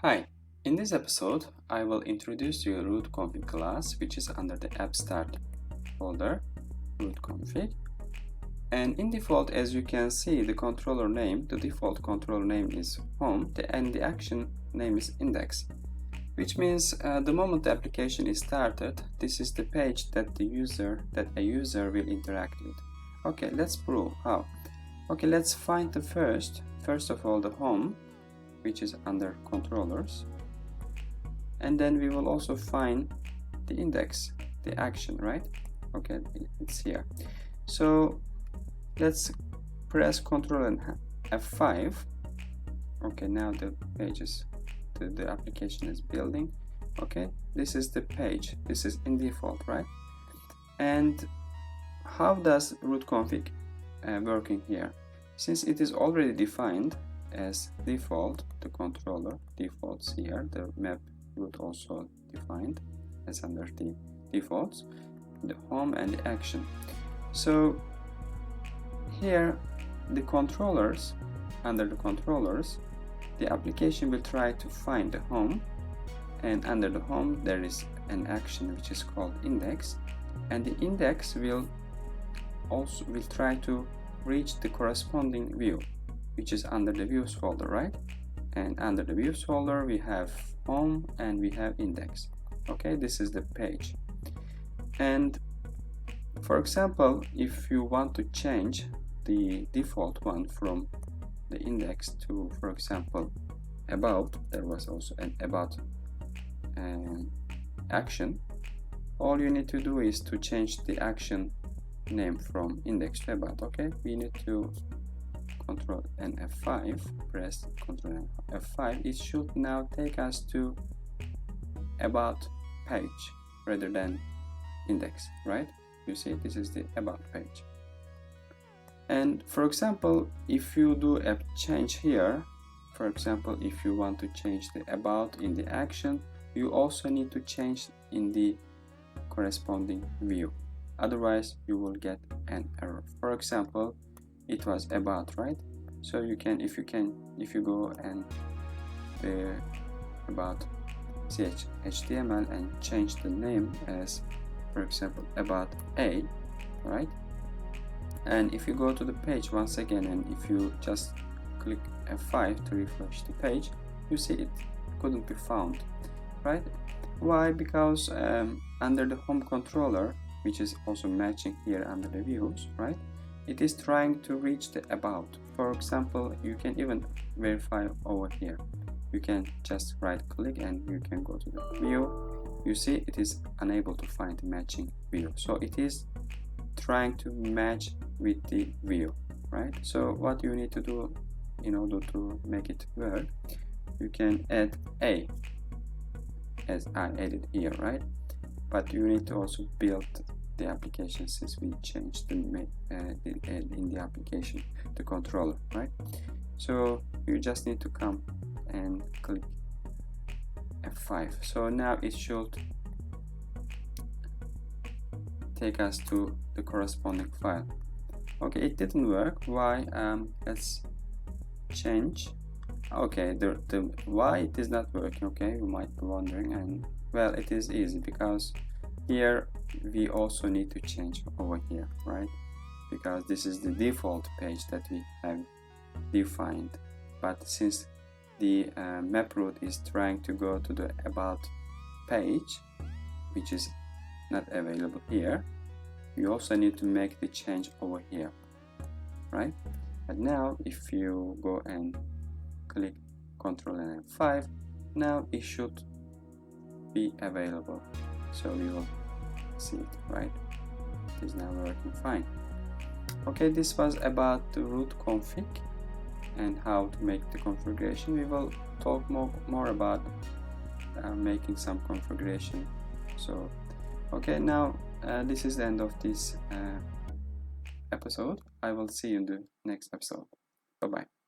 Hi, in this episode, I will introduce you root config class, which is under the app start folder, root config. And in default, as you can see, the controller name, the default controller name is home, and the action name is index, which means the moment the application is started, this is the page that a user will interact with. Okay, let's prove how. Okay, let's find the first of all, the home, which is under controllers, and then we will also find the index, the action, right? Okay, it's here. So let's press Ctrl and F5. Okay, now the pages, the application is building. Okay, this is the page, this is in default, right? And how does root config working here? Since it is already defined as default, the controller defaults here, the map root also defined as under the defaults, the home and the action. So here the controllers, under the controllers, the application will try to find the home, and under the home there is an action which is called index, and the index will try to reach the corresponding view, which is under the views folder, right? And under the views folder we have home and we have index. Okay, this is the page. And for example, if you want to change the default one from the index to, for example, about, there was also an about action, all you need to do is to change the action name from index to about. Okay, we need to Ctrl and F5, press Ctrl and F5. It should now take us to about page rather than index, right? You see, this is the about page. And for example, if you do a change here, for example, if you want to change the about in the action, you also need to change in the corresponding view, otherwise you will get an error. For example, it was about, right? So you can, if you go and about HTML and change the name as, for example, about A, right? And if you go to the page once again, and if you just click F5 to refresh the page, you see it couldn't be found, right? Why? Because under the home controller, which is also matching here under the views, right, it is trying to reach the about. For example, you can even verify over here. You can just right click and you can go to the view. You see it is unable to find the matching view, so it is trying to match with the view, right? So what you need to do in order to make it work, you can add A, as I added here, right? But you need to also build the application, since we changed the in the application the controller, right? So you just need to come and click F5. So now it should take us to the corresponding file. Okay, it didn't work. Why? Let's change. Okay, the why it is not working, okay, you might be wondering, and well, it is easy, because here we also need to change over here, right? Because this is the default page that we have defined, but since the map root is trying to go to the about page, which is not available here, you also need to make the change over here, right? But now if you go and click Ctrl and F5, now it should be available, so we will see it, right? It is now working fine. Okay, this was about the root config and how to make the configuration. We will talk more about making some configuration. So okay, now this is the end of this episode. I will see you in the next episode. Bye bye.